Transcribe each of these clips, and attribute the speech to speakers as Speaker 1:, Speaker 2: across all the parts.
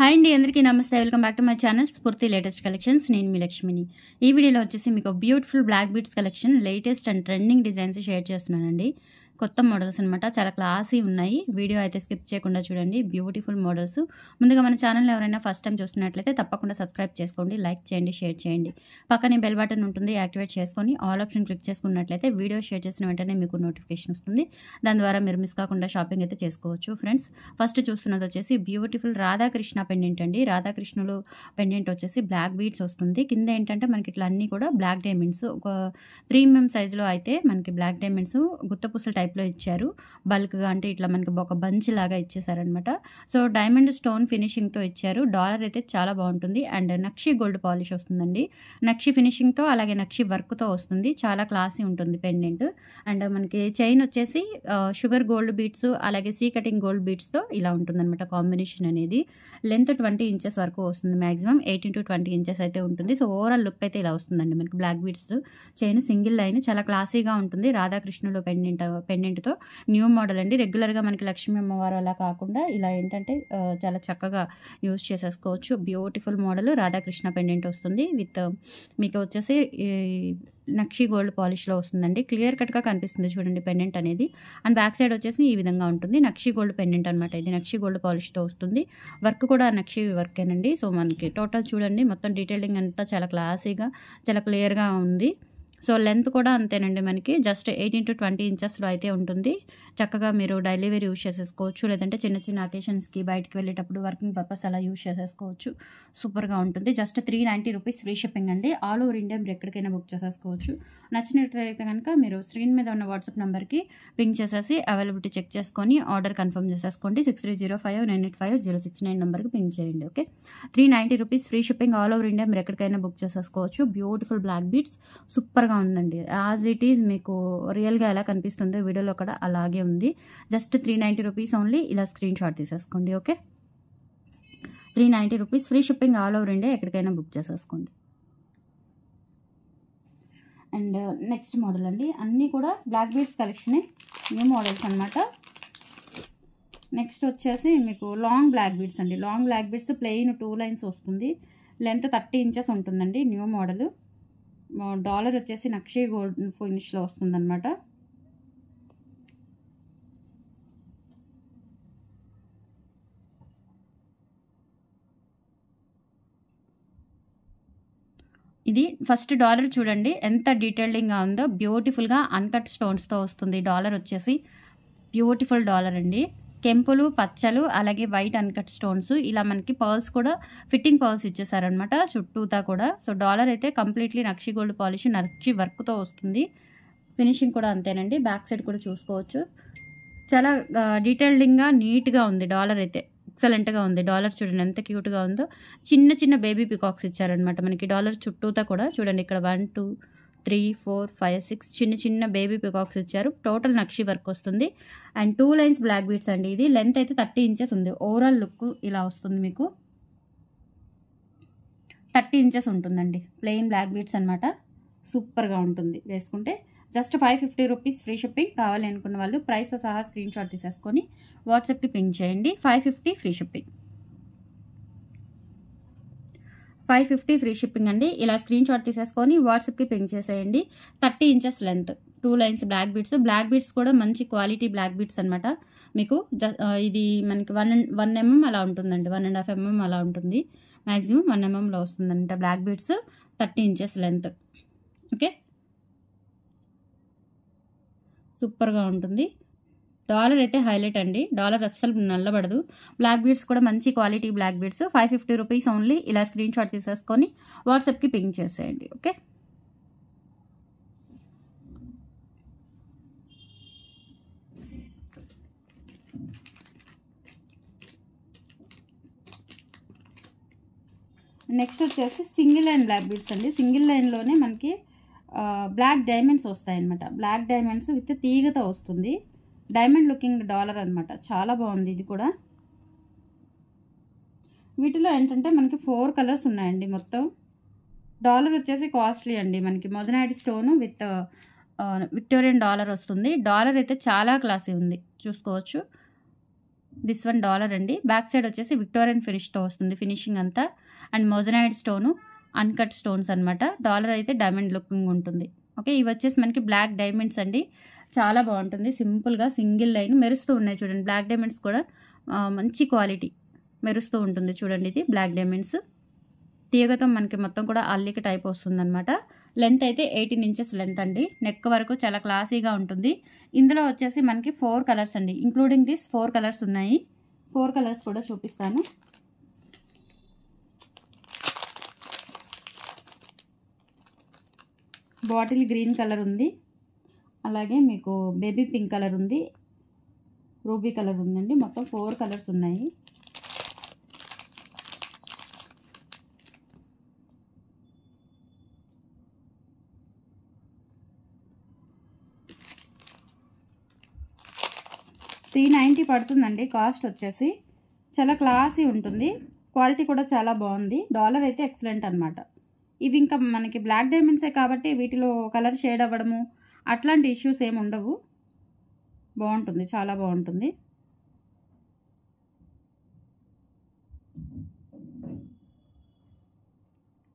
Speaker 1: Hi అండి, అందరికీ నమస్తే. Welcome back to my channel Spoorthi latest collections. నేను మీ లక్ష్మిని. ఈ వీడియోలో వచ్చేసి మీకు beautiful black beads collection, latest and trending designs share చేస్తున్నానండి. కొత్త మోడల్స్ అనమాట, చాలా క్లాసీ ఉన్నాయి. వీడియో అయితే స్కిప్ చేయకుండా చూడండి. Beautiful models. ముందుగా మన ఛానల్ ఎవరైనా ఫస్ట్ టైం చూస్తున్నట్లయితే తప్పకుండా సబ్స్క్రైబ్ చేసుకోండి, లైక్ చేయండి, షేర్ చేయండి. పక్కనే బెల్ బటన్ ఉంటుంది, యాక్టివేట్ చేసుకొని ఆల్ ఆప్షన్ క్లిక్ చేసుకున్నట్లయితే వీడియో షేర్ చేసిన వెంటనే మీకు నోటిఫికేషన్ వస్తుంది. దాని ద్వారా మీరు మిస్ కాకుండా షాపింగ్ అయితే చేసుకోవచ్చు. ఫ్రెండ్స్, ఫస్ట్ చూస్తున్నది వచ్చేసి బ్యూటిఫుల్ రాధాకృష్ణ పెండెంట్ అండి. రాధాకృష్ణులు పెండెంట్ వచ్చేసి బ్లాక్ బీడ్స్ వస్తుంది. కింద ఏంటంటే మనకి ఇట్లా అన్నీ కూడా బ్లాక్ డైమండ్స్, ఒక 3 mm సైజులో అయితే మనకి బ్లాక్ డైమండ్స్ గుత్తపూసల టైప్లో ఇచ్చారు. బల్క్గా అంటే ఇట్లా మనకి ఒక బంచ్ లాగా ఇచ్చేసారనమాట. సో డైమండ్ స్టోన్ ఫినిషింగ్తో ఇచ్చారు. డాలర్ అయితే చాలా బాగుంటుంది. అండ్ నక్షి గోల్డ్ పాలిష్ వస్తుందండి. నక్షి ఫినిషింగ్తో అలాగే నక్షి వర్క్తో వస్తుంది. చాలా క్లాసీ ఉంటుంది పెండెంట్. అండ్ మనకి చైన్ వచ్చేసి షుగర్ గోల్డ్ బీడ్స్ అలాగే సీ కటింగ్ గోల్డ్ బీడ్స్తో ఇలా ఉంటుందన్నమాట కాంబినేషన్ అనేది. లెంత్ 20 inches వరకు వస్తుంది. మ్యాక్సిమం 18 to 20 inches అయితే ఉంటుంది. సో ఓవరాల్ లుక్ అయితే ఇలా వస్తుందండి. మనకి black beads chain single line చాలా క్లాసీగా ఉంటుంది. రాధాకృష్ణులు పెండెంట్తో న్యూ మోడల్ అండి. రెగ్యులర్గా మనకి లక్ష్మీ అమ్మవారు అలా కాకుండా ఇలా ఏంటంటే చాలా చక్కగా యూజ్ చేసేసుకోవచ్చు. బ్యూటిఫుల్ మోడల్ రాధాకృష్ణ పెండెంట్ వస్తుంది. విత్ మీకు వచ్చేసి నక్షి గోల్డ్ పాలిష్లో వస్తుందండి. క్లియర్ కట్గా కనిపిస్తుంది చూడండి పెండెంట్ అనేది. అండ్ బ్యాక్ సైడ్ వచ్చేసి ఈ విధంగా ఉంటుంది. నక్షి గోల్డ్ పెండెంట్ అనమాట. ఇది నక్షి గోల్డ్ పాలిష్తో వస్తుంది. వర్క్ కూడా నక్షి వర్కేనండి. సో మనకి టోటల్ చూడండి, మొత్తం డీటెయిలింగ్ అంతా చాలా క్లాసీగా చాలా క్లియర్గా ఉంది. సో లెంత్ కూడా అంతేనండి, మనకి జస్ట్ 18 to 20 inchesలో అయితే ఉంటుంది. చక్కగా మీరు డైలీ వేర్ యూజ్ చేసేసుకోవచ్చు, లేదంటే చిన్న చిన్న అకేషన్స్కి బయటకు వెళ్ళేటప్పుడు వర్కింగ్ పర్పస్ అలా యూజ్ చేసేసుకోవచ్చు. సూపర్గా ఉంటుంది. జస్ట్ 390 రూపీస్ ఫ్రీ షిప్పింగ్ అండి. ఆల్ ఓవర్ ఇండియా మీరు ఎక్కడికైనా బుక్ చేసేసుకోవచ్చు. నచ్చినట్లయితే కనుక మీరు స్క్రీన్ మీద ఉన్న వాట్సాప్ నెంబర్కి పింక్ చేసేసి అవైలబిలిటీ చెక్ చేసుకొని ఆర్డర్ కన్ఫర్మ్ చేసేసుకోండి. 6305985069 నెంబర్కి పింక్ చేయండి. Okay, 390 rupees free shipping. All over India మీరు ఎక్కడికైనా బుక్ చేసేసుకోవచ్చు. బ్యూటిఫుల్ బ్లాక్ బీడ్స్ సూపర్గా ఉందండి. యాజ్ ఇట్ ఈజ్ మీకు రియల్గా ఎలా కనిపిస్తుందో వీడియోలో కూడా అలాగే ఉంది. Just 390 rupees only. ఇలా స్క్రీన్ షాట్ తీసేసుకోండి. Okay, 390 rupees free shipping. All over India ఎక్కడికైనా బుక్ చేసేసుకోండి. అండ్ నెక్స్ట్ మోడల్ అండి. అన్నీ కూడా బ్లాక్ బీడ్స్ కలెక్షనే, న్యూ మోడల్స్ అనమాట. నెక్స్ట్ వచ్చేసి మీకు లాంగ్ బ్లాక్ బీడ్స్ అండి. Long black beads plain 2 lines వస్తుంది. లెంత్ 30 inches ఉంటుందండి. New model. డాలర్ వచ్చేసి నక్షి గోల్డ్ ఫినిష్లో వస్తుందన్నమాట. ఇది ఫస్ట్ డాలర్ చూడండి ఎంత డీటెయిలింగ్గా ఉందో. బ్యూటిఫుల్గా అన్కట్ స్టోన్స్తో వస్తుంది. డాలర్ వచ్చేసి బ్యూటిఫుల్ డాలర్ అండి. కెంపులు, పచ్చలు అలాగే వైట్ అన్కట్ స్టోన్స్, ఇలా మనకి పర్ల్స్ కూడా ఫిట్టింగ్ పర్ల్స్ ఇచ్చేసారనమాట చుట్టూతా కూడా. సో డాలర్ అయితే కంప్లీట్లీ నక్షి గోల్డ్ పాలిష్ నక్షి వర్క్తో వస్తుంది. ఫినిషింగ్ కూడా అంతేనండి. బ్యాక్ సైడ్ కూడా చూసుకోవచ్చు. చాలా డీటెయిల్డింగ్గా నీట్గా ఉంది. డాలర్ అయితే ఎక్సలెంట్గా ఉంది. డాలర్ చూడండి ఎంత క్యూట్గా ఉందో. చిన్న చిన్న బేబీ పికాక్స్ ఇచ్చారనమాట మనకి డాలర్ చుట్టూతా కూడా. చూడండి ఇక్కడ 1 2 3 4 5 6 చిన్న చిన్న బేబీ పికాక్స్ ఇచ్చారు. టోటల్ నక్షి వర్క్ వస్తుంది. అండ్ 2 lines బ్లాక్ బీడ్స్ అండి. ఇది లెంత్ అయితే 30 inches ఉంది. ఓవరాల్ లుక్ ఇలా వస్తుంది మీకు. 30 inches ఉంటుందండి. ప్లెయిన్ బ్లాక్ బీడ్స్ అనమాట. సూపర్గా ఉంటుంది వేసుకుంటే. Just 550 rupees free shipping. కావాలి అనుకున్న వాళ్ళు ప్రైస్తో సహా స్క్రీన్ షాట్ తీసేసుకొని వాట్సాప్కి పింక్ చేయండి. 550 ఫ్రీ షిప్పింగ్. 550 ఫ్రీ షిప్పింగ్ అండి. ఇలా స్క్రీన్ షాట్ తీసేసుకొని వాట్సాప్కి పింక్ చేసేయండి. 30 inches length, 2 lines black beads. Black beads కూడా మంచి క్వాలిటీ బ్లాక్ బీడ్స్ అనమాట. మీకు ఇది మనకి 1 mm అలా ఉంటుందండి. 1.5 mm అలా ఉంటుంది. మ్యాక్సిమం 1 mmలో వస్తుందంట black beads. 30 inches length. Okay, సూపర్గా ఉంటుంది. డాలర్ అయితే హైలైట్ అండి. డాలర్ అస్సలు నల్లబడదు. బ్లాక్ బీడ్స్ కూడా మంచి quality black beads. 550 rupees only. ఇలా స్క్రీన్ షాట్ తీసేసుకొని వాట్సాప్కి పింక్ చేసేయండి. ఓకే, నెక్స్ట్ వచ్చేసి సింగిల్ లైన్ బ్లాక్ బీడ్స్ అండి. సింగిల్ లైన్లోనే మనకి బ్లాక్ డైమండ్స్ వస్తాయన్నమాట. బ్లాక్ డైమండ్స్ విత్ తీగతో వస్తుంది. డైమండ్ లుకింగ్ డాలర్ అనమాట. చాలా బాగుంది ఇది కూడా. వీటిలో ఏంటంటే మనకి 4 colors ఉన్నాయండి మొత్తం. డాలర్ వచ్చేసి కాస్ట్లీ అండి. మనకి మొదనాడి స్టోను విత్ విక్టోరియన్ డాలర్ వస్తుంది. డాలర్ అయితే చాలా క్లాసీ ఉంది, చూసుకోవచ్చు. దిస్ వన్ డాలర్ అండి. బ్యాక్ సైడ్ వచ్చేసి విక్టోరియన్ ఫినిష్తో వస్తుంది ఫినిషింగ్ అంతా. And moissanite stone, uncut stones అనమాట. డాలర్ అయితే డైమండ్ లుకింగ్ ఉంటుంది. ఓకే, ఇవి వచ్చేసి మనకి బ్లాక్ డైమండ్స్ అండి. చాలా బాగుంటుంది. సింపుల్గా సింగిల్ లైన్ మెరుస్తూ ఉన్నాయి చూడండి. బ్లాక్ డైమండ్స్ కూడా మంచి క్వాలిటీ మెరుస్తూ ఉంటుంది చూడండి. ఇది బ్లాక్ డైమండ్స్ తీగతో మనకి మొత్తం కూడా అల్లిక టైప్ వస్తుంది అనమాట. లెంత్ అయితే 18 ఇంచెస్ లెంత్ అండి. నెక్ వరకు చాలా క్లాసీగా ఉంటుంది. ఇందులో వచ్చేసి మనకి 4 కలర్స్ అండి. ఇంక్లూడింగ్ దిస్ 4 కలర్స్ ఉన్నాయి. 4 కలర్స్ కూడా చూపిస్తాను. బాటిల్ గ్రీన్ కలర్ ఉంది, అలాగే మీకు బేబీ పింక్ కలర్ ఉంది, రూబీ కలర్ ఉందండి. మొత్తం 4 కలర్స్ ఉన్నాయి. $390 పడుతుందండి కాస్ట్ వచ్చేసి. చాలా క్లాసీ ఉంటుంది, క్వాలిటీ కూడా చాలా బాగుంది. డాలర్ అయితే ఎక్సలెంట్ అనమాట. ఇవి ఇంకా మనకి బ్లాక్ డైమండ్సే కాబట్టి వీటిలో కలర్ షేడ్ అవ్వడము అట్లాంటి ఇష్యూస్ ఏమి ఉండవు. బాగుంటుంది, చాలా బాగుంటుంది.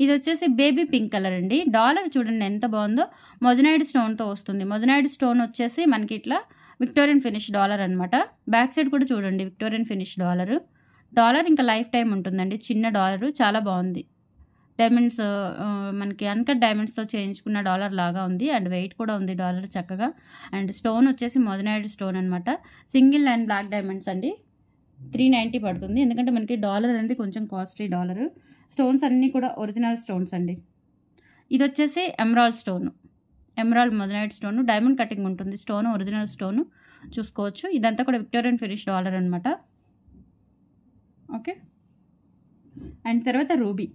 Speaker 1: ఇది వచ్చేసి బేబీ పింక్ కలర్ అండి. డాలర్ చూడండి ఎంత బాగుందో. మొజనైడ్ స్టోన్తో వస్తుంది. మొజనైడ్ స్టోన్ వచ్చేసి మనకి ఇట్లా విక్టోరియన్ ఫినిష్ డాలర్ అనమాట. బ్యాక్ సైడ్ కూడా చూడండి విక్టోరియన్ ఫినిష్ డాలర్. డాలర్ ఇంకా లైఫ్ టైం ఉంటుందండి. చిన్న డాలరు, చాలా బాగుంది. డైమండ్స్ మనకి అన్కట్ డైమండ్స్తో చేయించుకున్న డాలర్ లాగా ఉంది. అండ్ వెయిట్ కూడా ఉంది డాలర్ చక్కగా. అండ్ స్టోన్ వచ్చేసి మొజనైడ్ స్టోన్ అనమాట. సింగిల్ లైన్ బ్లాక్ డైమండ్స్ అండి. 390 పడుతుంది. ఎందుకంటే మనకి డాలర్ అనేది కొంచెం కాస్ట్లీ డాలర్. స్టోన్స్ అన్నీ కూడా ఒరిజినల్ స్టోన్స్ అండి. ఇది వచ్చేసి emerald stone, emerald moissanite stone. Diamond cutting ఉంటుంది. స్టోన్ ఒరిజినల్ స్టోన్ చూసుకోవచ్చు. ఇదంతా కూడా విక్టోరియన్ ఫినిష్ డాలర్ అనమాట. ఓకే, అండ్ తర్వాత రూబీ,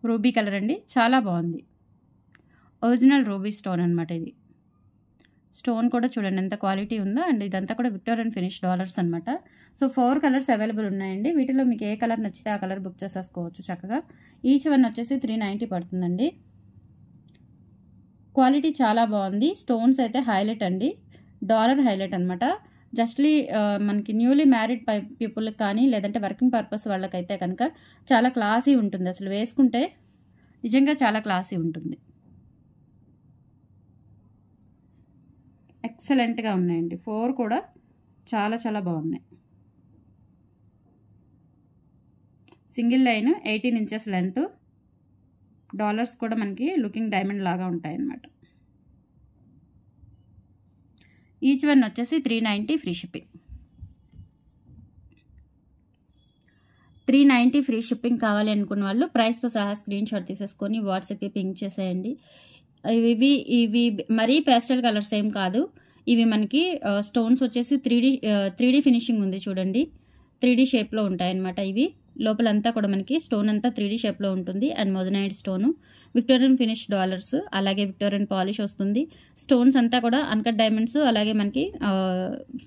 Speaker 1: రూబీ కలర్ అండి. చాలా బాగుంది. ఒరిజినల్ రూబీ స్టోన్ అనమాట ఇది. స్టోన్ కూడా చూడండి ఎంత క్వాలిటీ ఉందో. అండ్ ఇదంతా కూడా విక్టోరియన్ ఫినిష్ డాలర్స్ అనమాట. సో 4 కలర్స్ అవైలబుల్ ఉన్నాయండి. వీటిలో మీకు ఏ కలర్ నచ్చితే ఆ కలర్ బుక్ చేసేసుకోవచ్చు చక్కగా. ఈచ్ వన్ వచ్చేసి 390 పడుతుందండి. క్వాలిటీ చాలా బాగుంది. స్టోన్స్ అయితే హైలైట్ అండి. డాలర్ హైలైట్ అనమాట. జస్ట్లీ మనకి న్యూలీ మ్యారీడ్ పీపుల్కి కానీ లేదంటే వర్కింగ్ పర్పస్ వాళ్ళకైతే కనుక చాలా క్లాసీ ఉంటుంది. అసలు వేసుకుంటే నిజంగా చాలా క్లాసీ ఉంటుంది. ఎక్సలెంట్గా ఉన్నాయండి. 4 కూడా చాలా చాలా బాగున్నాయి. Single line, 18 inches length. Dollars కూడా మనకి లుకింగ్ డైమండ్ లాగా ఉంటాయి అన్నమాట. ఈచ్ వన్ వచ్చేసి 390 ఫ్రీ షిప్పింగ్. 390 ఫ్రీ షిప్పింగ్ కావాలి అనుకున్న వాళ్ళు ప్రైస్తో సహా స్క్రీన్ షాట్ తీసేసుకొని వాట్సాప్కి పింక్ చేసేయండి. ఇవి మరీ పేస్టల్ కలర్స్ ఏం కాదు. ఇవి మనకి స్టోన్స్ వచ్చేసి 3D ఫినిషింగ్ ఉంది చూడండి. 3D షేప్లో ఉంటాయి అన్నమాట. ఇవి లోపలంతా కూడా మనకి స్టోన్ అంతా 3D షేప్లో ఉంటుంది. And moissanite stone, Victorian finish dollars, అలాగే విక్టోరియన్ పాలిష్ వస్తుంది. స్టోన్స్ అంతా కూడా అన్కట్ డైమండ్స్, అలాగే మనకి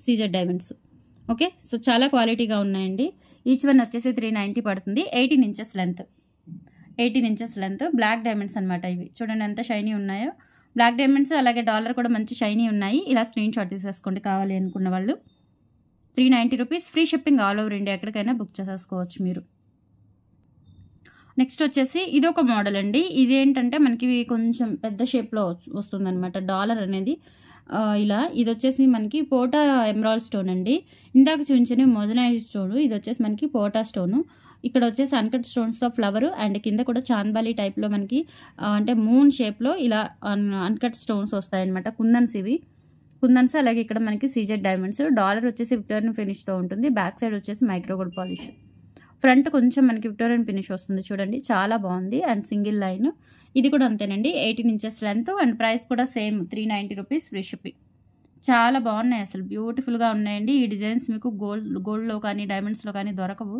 Speaker 1: సీజెడ్ డైమండ్స్. ఓకే, సో చాలా క్వాలిటీగా ఉన్నాయండి. ఈచ్ వన్ వచ్చేసి 390 పడుతుంది. 18 inches length, 18 inches length. Black diamonds అనమాట. ఇవి చూడండి ఎంత షైనీ ఉన్నాయో. బ్లాక్ డైమండ్స్ అలాగే డాలర్ కూడా మంచి షైనీ ఉన్నాయి. ఇలా స్క్రీన్ షాట్ తీసేసుకోండి కావాలి అనుకున్న వాళ్ళు. 390 rupees free shipping all over India. ఎక్కడికైనా బుక్ చేసేసుకోవచ్చు మీరు. నెక్స్ట్ వచ్చేసి ఇది ఒక మోడల్ అండి. ఇదేంటంటే మనకి కొంచెం పెద్ద షేప్లో వస్తుంది అనమాట డాలర్ అనేది. ఇలా ఇది వచ్చేసి మనకి పోటా ఎమరాల్డ్ స్టోన్ అండి. ఇందాక చూపించిన మొజనైడ్ స్టోన్, ఇది వచ్చేసి మనకి పోటా స్టోను. ఇక్కడ వచ్చేసి అన్కట్ స్టోన్స్తో ఫ్లవర్ అండ్ కింద కూడా చాంద్బాలి టైప్లో మనకి అంటే మూన్ షేప్లో ఇలా అన్కట్ స్టోన్స్ వస్తాయన్నమాట. కుందన్స్ ఇవి కుందన్స్. అలాగే ఇక్కడ మనకి సీజెడ్ డైమండ్స్. డాలర్ వచ్చేసి విక్టోరియన్ ఫినిష్తో ఉంటుంది. బ్యాక్ సైడ్ వచ్చేసి మైక్రో గోల్డ్ పాలిష్. ఫ్రంట్ కొంచెం మనకి విక్టోరియన్ ఫినిష్ వస్తుంది చూడండి. చాలా బాగుంది. And single line. ఇది కూడా అంతేనండి. 18 ఇంచెస్ లెంత్. అండ్ ప్రైస్ కూడా సేమ్ 390 రూపీస్ ఫ్రీ షిప్పింగ్. చాలా బాగున్నాయి, అసలు బ్యూటిఫుల్గా ఉన్నాయండి. ఈ డిజైన్స్ మీకు గోల్డ్లో కానీ డైమండ్స్లో కానీ దొరకవు.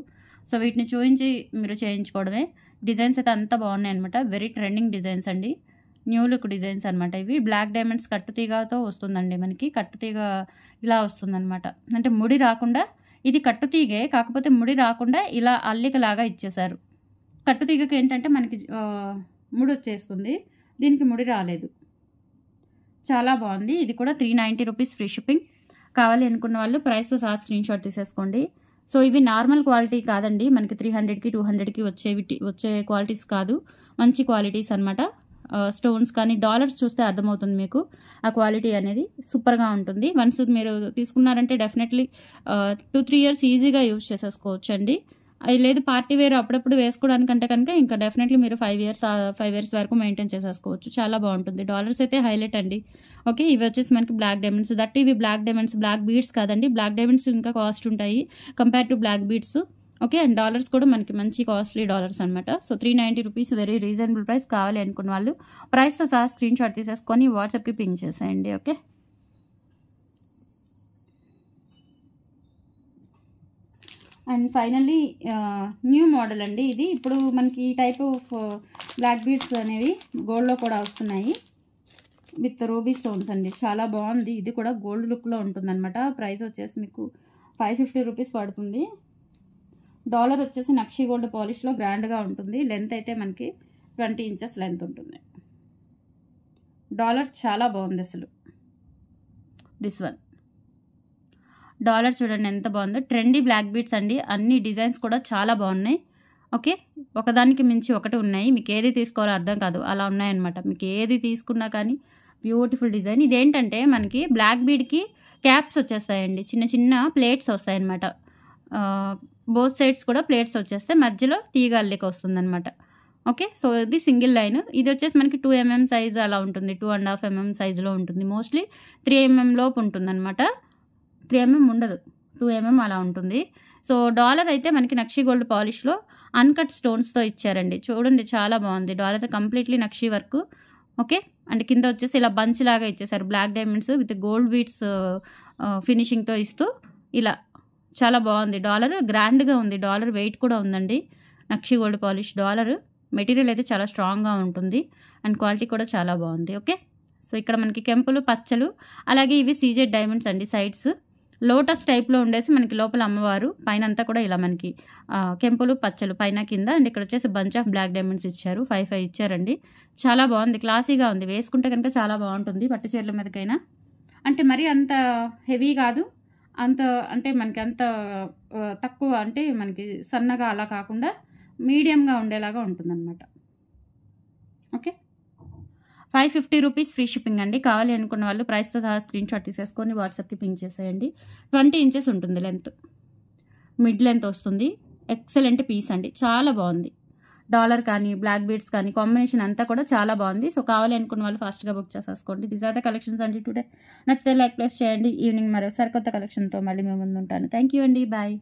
Speaker 1: సో వీటిని చూపించి మీరు చేయించుకోవడమే. డిజైన్స్ అయితే అంతా బాగున్నాయి అనమాట. వెరీ ట్రెండింగ్ డిజైన్స్ అండి. న్యూ లుక్ డిజైన్స్ అనమాట ఇవి. బ్లాక్ డైమండ్స్ కట్టుతీగతో వస్తుందండి మనకి. కట్టుతీగ ఇలా వస్తుందన్నమాట. అంటే ముడి రాకుండా, ఇది కట్టుతీగే కాకపోతే ముడి రాకుండా ఇలా అల్లికలాగా ఇచ్చేసారు. కట్టుతీగకి ఏంటంటే మనకి ముడి వచ్చేస్తుంది, దీనికి ముడి రాలేదు. చాలా బాగుంది. ఇది కూడా 390 రూపీస్ ఫ్రీ షిప్పింగ్. కావాలి అనుకున్న వాళ్ళు ప్రైస్తో సహా స్క్రీన్ షాట్ తీసేసుకోండి. సో ఇవి నార్మల్ క్వాలిటీ కాదండి, మనకి 300కి 200కి వచ్చే క్వాలిటీస్ కాదు, మంచి క్వాలిటీస్ అనమాట. స్టోన్స్ కానీ డాలర్స్ చూస్తే అర్థమవుతుంది మీకు ఆ క్వాలిటీ అనేది సూపర్గా ఉంటుంది. వన్స్ మీరు తీసుకున్నారంటే డెఫినెట్లీ 2-3 ఇయర్స్ ఈజీగా యూజ్ చేసేసుకోవచ్చు అండి. అది లేదు పార్టీ వేర్ అప్పుడప్పుడు వేసుకోవడానికంటే కనుక ఇంకా డెఫినెట్లీ మీరు 5 ఇయర్స్ వరకు మెయింటైన్ చేసేసుకోవచ్చు. చాలా బాగుంటుంది. డాలర్స్ అయితే హైలైట్ అండి. ఓకే, ఇవి వచ్చేసి మనకి బ్లాక్ డైమండ్స్, దట్ ఇవి బ్లాక్ డైమండ్స్, బ్లాక్ బీడ్స్ కాదండి. బ్లాక్ డైమండ్స్ ఇంకా కాస్ట్ ఉంటాయి compare to black beads. Okay, and dollars కూడా మనకి మంచి కాస్ట్లీ డాలర్స్ అనమాట. So 390 rupees, very reasonable price. కావాలి అనుకున్న వాళ్ళు ప్రైస్తో సహా స్క్రీన్ షాట్ తీసేసుకొని వాట్సాప్కి పింక్ చేసేయండి. Okay, and finally new model అండి ఇది. ఇప్పుడు మనకి ఈ టైప్ ఆఫ్ బ్లాక్ బీడ్స్ అనేవి గోల్డ్లో కూడా వస్తున్నాయి విత్ రూబీ స్టోన్స్ అండి. చాలా బాగుంది. ఇది కూడా గోల్డ్ లుక్లో ఉంటుందన్నమాట. ప్రైస్ వచ్చేసి మీకు 550 రూపీస్ పడుతుంది. డాలర్ వచ్చేసి నక్షి గోల్డ్ పాలిష్లో గ్రాండ్గా ఉంటుంది. లెంత్ అయితే మనకి 20 ఇంచెస్ లెంత్ ఉంటుంది. డాలర్ చాలా బాగుంది అసలు. దిస్ వన్ డాలర్ చూడండి ఎంత బాగుందో. ట్రెండీ బ్లాక్ బీడ్స్ అండి. అన్ని డిజైన్స్ కూడా చాలా బాగున్నాయి. ఓకే, ఒకదానికి మించి ఒకటి ఉన్నాయి. మీకు ఏది తీసుకోవాలో అర్థం కాదు, అలా ఉన్నాయన్నమాట. మీకు ఏది తీసుకున్నా కానీ బ్యూటిఫుల్ డిజైన్. ఇదేంటంటే మనకి బ్లాక్ బీడ్కి క్యాప్స్ వచ్చేస్తాయండి, చిన్న చిన్న ప్లేట్స్ వస్తాయన్నమాట. బోత్ సైడ్స్ కూడా ప్లేట్స్ వచ్చేస్తే మధ్యలో తీగ అల్లిక వస్తుందన్నమాట. ఓకే, సో ఇది సింగిల్ లైన్. ఇది వచ్చేసి మనకి 2 mm సైజ్ అలా ఉంటుంది, 2.5 mm సైజులో ఉంటుంది. మోస్ట్లీ 3 mm లోపు ఉంటుందన్నమాట. 3 mm ఉండదు, 2 mm అలా ఉంటుంది. సో డాలర్ అయితే మనకి నక్షి గోల్డ్ పాలిష్లో అన్కట్ స్టోన్స్తో ఇచ్చారండి. చూడండి చాలా బాగుంది. డాలర్ కంప్లీట్లీ నక్షి వర్క్. ఓకే, అండ్ కింద వచ్చేసి ఇలా బంచ్ లాగా ఇచ్చేసారు black diamonds with gold beads ఫినిషింగ్తో ఇస్తూ ఇలా చాలా బాగుంది. డాలర్ గ్రాండ్గా ఉంది. డాలర్ వెయిట్ కూడా ఉందండి. నక్షి గోల్డ్ పాలిష్ డాలర్ మెటీరియల్ అయితే చాలా స్ట్రాంగ్గా ఉంటుంది అండ్ క్వాలిటీ కూడా చాలా బాగుంది. ఓకే, సో ఇక్కడ మనకి కెంపులు పచ్చలు, అలాగే ఇవి సీజెడ్ డైమండ్స్ అండి. సైడ్స్ లోటస్ టైప్లో ఉండేసి మనకి లోపల అమ్మవారు, పైన అంతా కూడా ఇలా మనకి కెంపులు పచ్చలు పైన కింద. అండ్ ఇక్కడ వచ్చేసి బంచ్ ఆఫ్ బ్లాక్ డైమండ్స్ ఇచ్చారు. 5 ఇచ్చారండి. చాలా బాగుంది, క్లాసీగా ఉంది. వేసుకుంటే కనుక చాలా బాగుంటుంది పట్టు చీరల మీదకైనా. అంటే మరీ అంత హెవీ కాదు, అంత అంటే మనకి అంత తక్కువ అంటే మనకి సన్నగా అలా కాకుండా మీడియంగా ఉండేలాగా ఉంటుందన్నమాట. ఓకే, 550 రూపీస్ ఫ్రీ షిప్పింగ్ అండి. కావాలి అనుకున్న వాళ్ళు ప్రైస్తో సహా స్క్రీన్ షాట్ తీసేసుకొని వాట్సాప్కి పింక్ చేసేయండి. 20 ఇంచెస్ ఉంటుంది లెంత్, మిడ్ లెంత్ వస్తుంది. ఎక్సలెంట్ పీస్ అండి, చాలా బాగుంది. డాలర్ కానీ బ్లాక్ బీడ్స్ కానీ కాంబినేషన్ అంతా కూడా చాలా బాగుంది. సో కావాలి అనుకున్న వాళ్ళు ఫాస్ట్గా బుక్ చేసేసుకోండి. దీస్ ఆర్ ద కలెక్షన్స్ అండి టుడే. నచ్చితే లైక్ ప్లేస్ చేయండి. ఈవినింగ్ మరోసారి కొత్త కలెక్షన్తో మళ్ళీ మేము ముందు ఉంటాను. థ్యాంక్ యూ అండి, బాయ్.